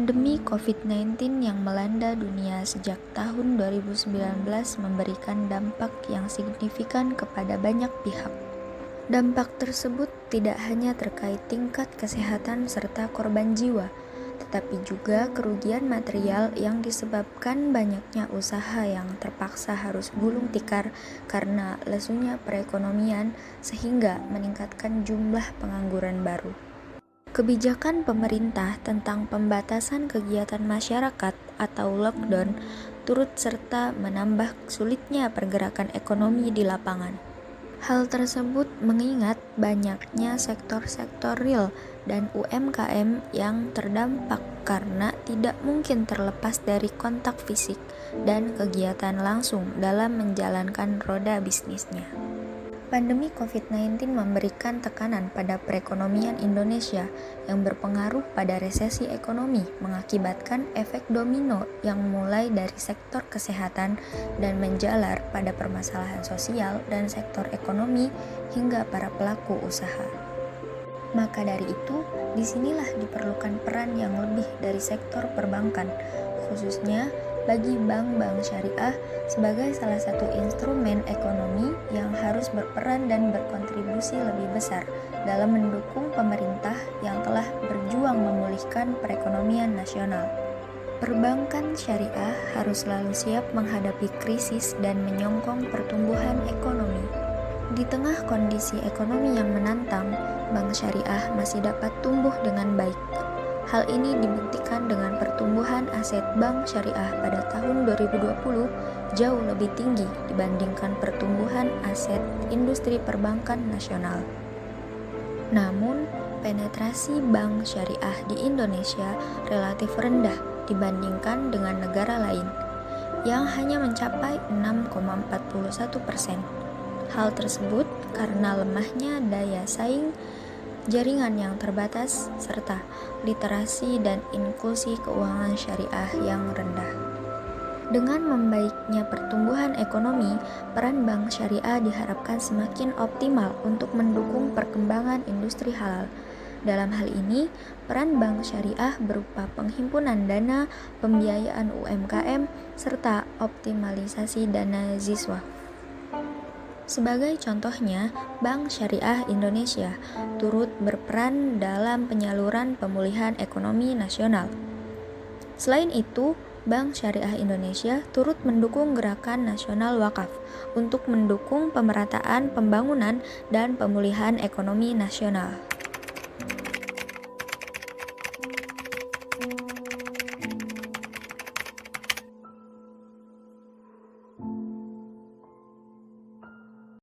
Pandemi COVID-19 yang melanda dunia sejak tahun 2019 memberikan dampak yang signifikan kepada banyak pihak. Dampak tersebut tidak hanya terkait tingkat kesehatan serta korban jiwa, tetapi juga kerugian material yang disebabkan banyaknya usaha yang terpaksa harus gulung tikar karena lesunya perekonomian sehingga meningkatkan jumlah pengangguran baru. Kebijakan pemerintah tentang pembatasan kegiatan masyarakat atau lockdown turut serta menambah sulitnya pergerakan ekonomi di lapangan. Hal tersebut mengingat banyaknya sektor-sektor real dan UMKM yang terdampak karena tidak mungkin terlepas dari kontak fisik dan kegiatan langsung dalam menjalankan roda bisnisnya. Pandemi COVID-19 memberikan tekanan pada perekonomian Indonesia yang berpengaruh pada resesi ekonomi, mengakibatkan efek domino yang mulai dari sektor kesehatan dan menjalar pada permasalahan sosial dan sektor ekonomi hingga para pelaku usaha. Maka dari itu, disinilah diperlukan peran yang lebih dari sektor perbankan, khususnya bagi bank-bank syariah sebagai salah satu instrumen ekonomi yang harus berperan dan berkontribusi lebih besar dalam mendukung pemerintah yang telah berjuang memulihkan perekonomian nasional. Perbankan syariah harus selalu siap menghadapi krisis dan menyokong pertumbuhan ekonomi. Di tengah kondisi ekonomi yang menantang, bank syariah masih dapat tumbuh dengan baik. Hal ini dibuktikan dengan pertumbuhan aset bank syariah pada tahun 2020 jauh lebih tinggi dibandingkan pertumbuhan aset industri perbankan nasional. Namun, penetrasi bank syariah di Indonesia relatif rendah dibandingkan dengan negara lain, yang hanya mencapai 6,41%. Hal tersebut karena lemahnya daya saing, jaringan yang terbatas, serta literasi dan inklusi keuangan syariah yang rendah. Dengan membaiknya pertumbuhan ekonomi, peran bank syariah diharapkan semakin optimal untuk mendukung perkembangan industri halal. Dalam hal ini, peran bank syariah berupa penghimpunan dana, pembiayaan UMKM, serta optimalisasi dana ziswaf. Sebagai contohnya, Bank Syariah Indonesia turut berperan dalam penyaluran pemulihan ekonomi nasional. Selain itu, Bank Syariah Indonesia turut mendukung Gerakan Nasional Wakaf untuk mendukung pemerataan pembangunan dan pemulihan ekonomi nasional.